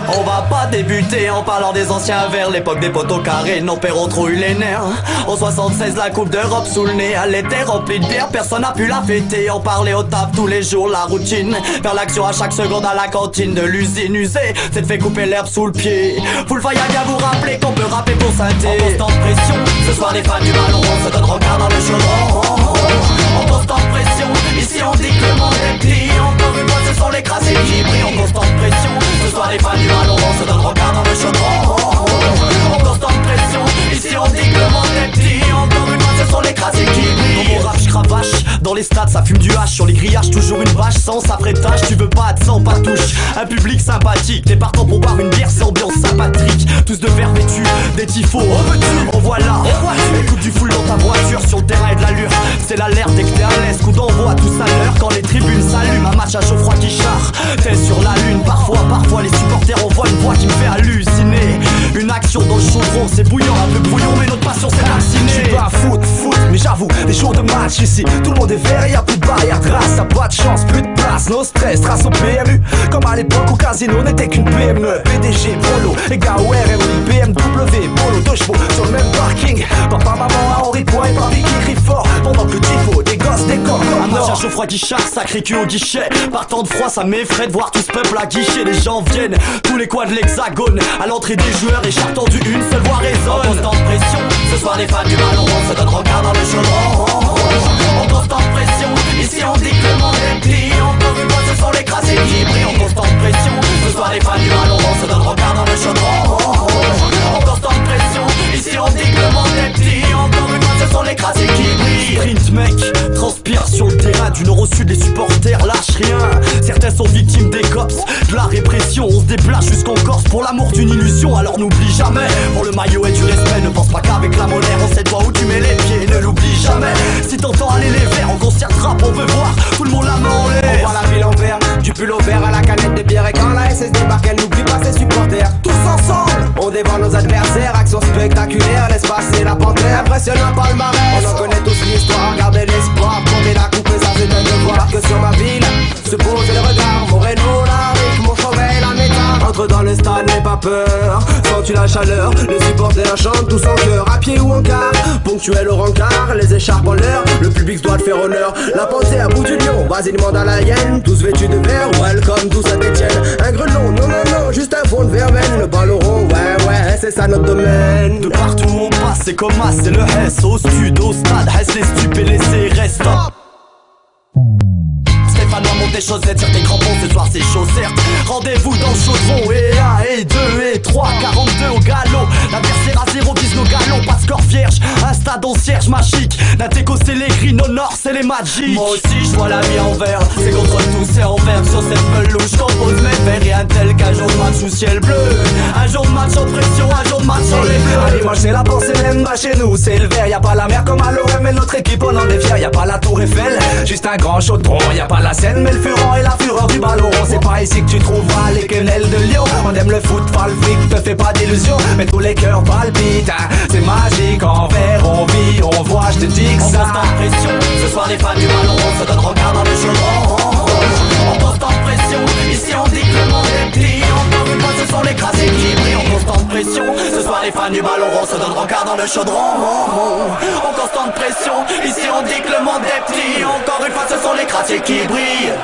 On va pas débuter en parlant des anciens vers l'époque des poteaux carrés. Nos pères ont trop eu les nerfs. En 76 la coupe d'Europe sous le nez. Elle était remplie de bière, personne n'a pu la fêter. On parlait au taf tous les jours, la routine. Faire l'action à chaque seconde à la cantine de l'usine usée. C'est de fait couper l'herbe sous le pied. Full fire à vous rappeler qu'on peut rapper pour synthé. En constante pression, ce soir les fans du ballon rond se donnent regard dans le chaudron. En constante pression, ici on dit que le monde est petit. Encore une fois ce sont les crasses qui brillent. En constante pression, ce soir les fans du ballon rond se donnent regard dans le chaudron. En constante pression, ici on dit que le monde est petit. Encore une fois ce sont les crasses qui brillent. Dans mon rap j'cravache, dans les stades ça fume du hache. Sur les grillages toujours une vache sans sa frétage. Tu veux pas de sang, pas de touche, un public sympathique. T'es partant pour boire une bière, c'est ambiance sympathique. Tous de verre vêtus, des tifos, en voilà. Écoute du full dans ta voiture, sur le terrain et de l'allure. C'est l'alerte dès que t'es à l'aise, coup d'envoi tout à l'heure. Quand les tribunes s'allument, un match à chaud froid qui charre. T'es sur la lune, parfois les supporters envoient une voix qui me fait halluciner. Une action dans le chaudron, c'est bouillant, un peu brouillon, mais notre passion c'est vacciner. Je suis pas foot, mais j'avoue, des jours de match ici, tout le monde est vert, y'a plus de barrière, grâce, t'as pas de chance, plus de place, no stress, trace au PMU. Comme à l'époque où Casino n'était qu'une PME. PDG, Polo, les gars au RMI, BMW, Polo, 2 chevaux sur le même parking. Papa, maman, à Henri Poix et Papi qui crie fort pendant que le tifo, des gosses, des corps comme un match à chaud froid qui charge, sacré cul au guichet. Partant de froid, ça m'effraie de voir tout ce peuple à guichet. Les gens viennent, tous les coins de l'hexagone. À l'entrée des joueurs et chaque tendu une seule voix résonne. En constante pression, ce soir les fans du ballon rond se donnent regard dans le chaudron. En constante pression, ici on dit que le monde est petit. Encore une fois ce sont les crasses qui brillent. En constante pression, ce soir les fans du ballon rond se donnent regard dans le chaudron. En constante pression, ici on dit que le monde est petit. Encore une fois ce sont les crasses qui brillent. Sprint mec, transpire sur le terrain du nord au sud, les supporters lâchent rien. Certains sont victimes des cops, de la répression. On se déplace jusqu'en Corse pour l'amour d'une illusion. Alors n'oublie jamais, pour le maillot et du respect, ne pense pas qu'avec la monnaie on sait toi où tu mets les pieds. Ne l'oublie jamais, si t'entends aller les verts en concert rap, on veut voir tout le monde la main en l'air. On voit la ville en vert, du pull au vert à la canette des bières. Et quand la SS débarque, elle n'oublie pas ses supporters. Tous ensemble, on dévore nos adversaires. Action spectaculaire, laisse passer la panthère. Impressionnant palmarès, on en connaît tous l'histoire. Gardez l'espoir, tomber la coupe et ça c'est un devoir. Que sur ma ville, se pose le regard. Mon Renault, la Rick, mon Chauvet, la méta. Entre dans le stade, n'aie pas peur. Sens-tu la chaleur, les supporters chantent tous en cœur. À pied ou en car, ponctuel au rencard. Les écharpes en l'air, le public doit te faire honneur. La pensée à bout du lion, vas-y demande à la hyène. Tous vêtus de vert, welcome tous à Détienne. Un grelon, non non non, juste un fond de verveine. Le ballon rond, ouais, c'est ça notre domaine. De partout où on passe, c'est comme as, c'est le S. Au stud, au stade, Hess les stupes et les CRS. Stop. Stéphanois monte tes chaussettes, sur tes crampons, ce soir c'est chaud certes. Rendez-vous dans le chaudron, et 1, et 2, et 3, 42 au galop. L'adversaire à 0 vise nos galons, pas de score vierge. Un stade en cierge magique, Nateco c'est les gris, nos nord c'est les magiques. Moi aussi je vois la vie en vert, c'est contre tout, c'est en vert. Sur cette pelouse je compose mes vers et un tel qu'un jour de match sous ciel bleu. Un jour de match en pression, un jour de match sans les bleus. Allez moi c'est la pensée même pas chez nous, c'est le vert. Y'a pas la mer comme à l'OM mais notre équipe on en est fiers. Y'a pas la tour Eiffel, juste un grand chaudron. Y'a pas la scène mais le furent et la fureur du ballon. C'est pas ici que tu trouveras les quenelles de Lyon. On aime le foot, pas le fric, te fais pas d'illusions. Mais tous les cœurs palpitent, hein. C'est magique, en vert on vit, on voit, je te dis que ça. En constante pression, ce soir les fans du ballon rond se donnent regard dans le chaudron. En constante pression, ici on dit que le monde est petit. Encore une fois ce sont les crasses qui brillent. En constante pression, ce soir les fans du ballon rond se donnent regard dans le chaudron. En constante pression, ici on dit que le monde est petit. Encore une fois ce sont les crasses qui brillent.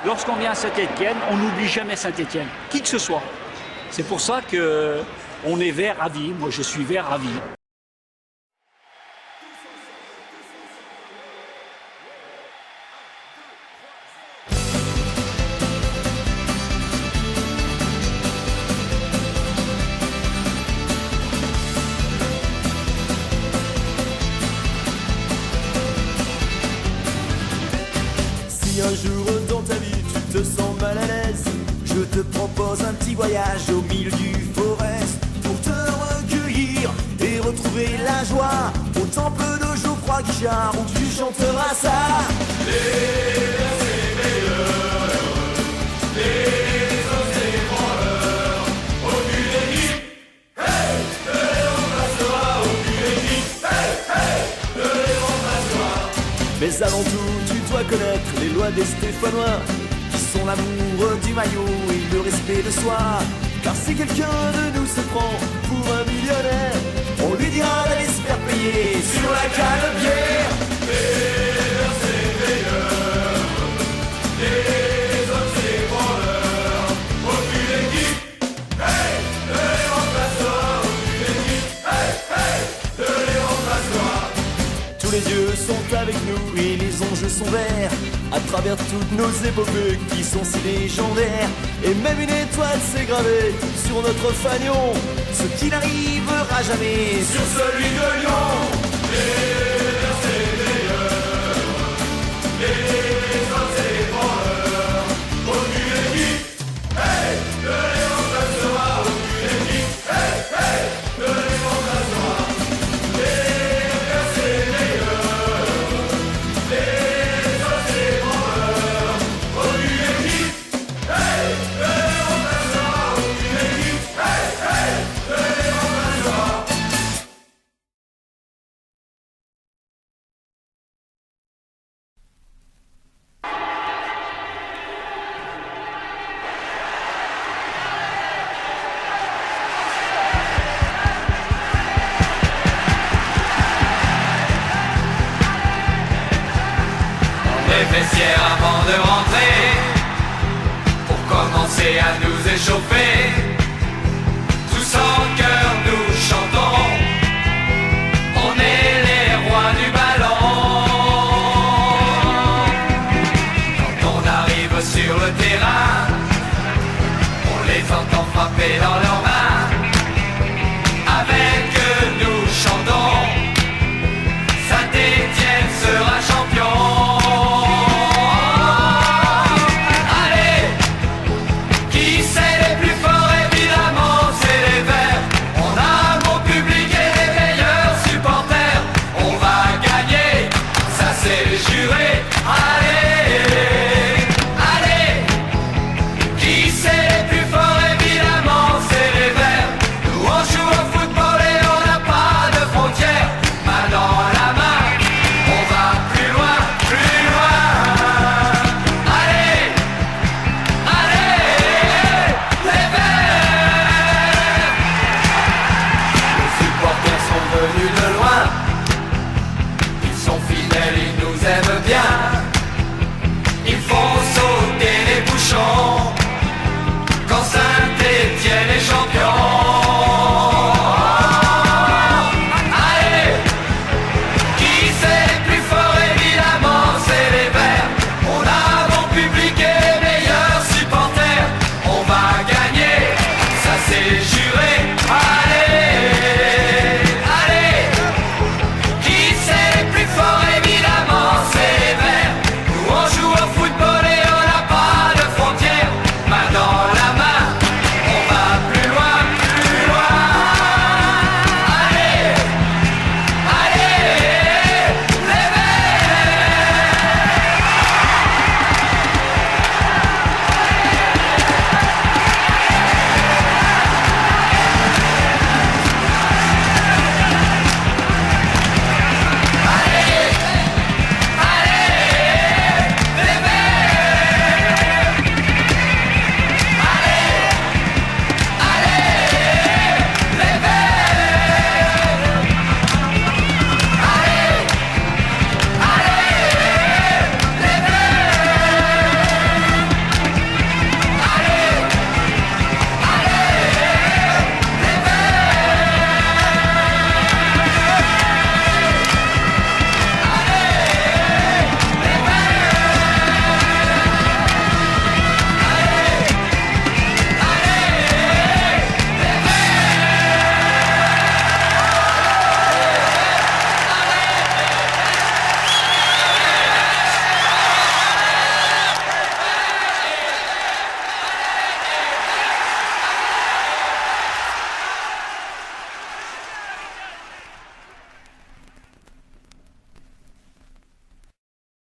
Lorsqu'on vient à Saint-Étienne, on n'oublie jamais Saint-Étienne, qui que ce soit. C'est pour ça qu'on est vert à vie. Moi, je suis vert à vie. Si un jour dans ta vie tu te sens mal à l'aise, je te propose un petit voyage au milieu du forest pour te recueillir et retrouver la joie au temple de Geoffroy Guichard où tu chanteras ça. Les Mais avant tout, tu dois connaître les lois des Stéphanois, qui sont l'amour du maillot et le respect de soi. Car si quelqu'un de nous se prend pour un millionnaire, on lui dira d'aller se faire payer sur la canne de bière. Meilleurs c'est meilleurs, les autres c'est branleurs, aucune équipe, hey, ne les remplace pas, aucune équipe, hey, hey, ne les remplace pas. Tous les dieux sont avec nous et les anges sont verts, à travers toutes nos épopées qui sont si légendaires. Et même une étoile s'est gravée sur notre fanion, ce qui n'arrivera jamais sur celui de Lyon. Meilleurs c'est meilleurs, les autres c'est branleurs, aucune équipe, hey, ne les remplacera, aucune équipe, hey, hey, ne les remplacera. Meilleurs c'est meilleurs, les autres c'est branleurs, aucune équipe, hey, ne les remplacera, aucune équipe, hey, hey, ne les remplacera. Les vestiaires avant de rentrer, pour commencer à nous échauffer.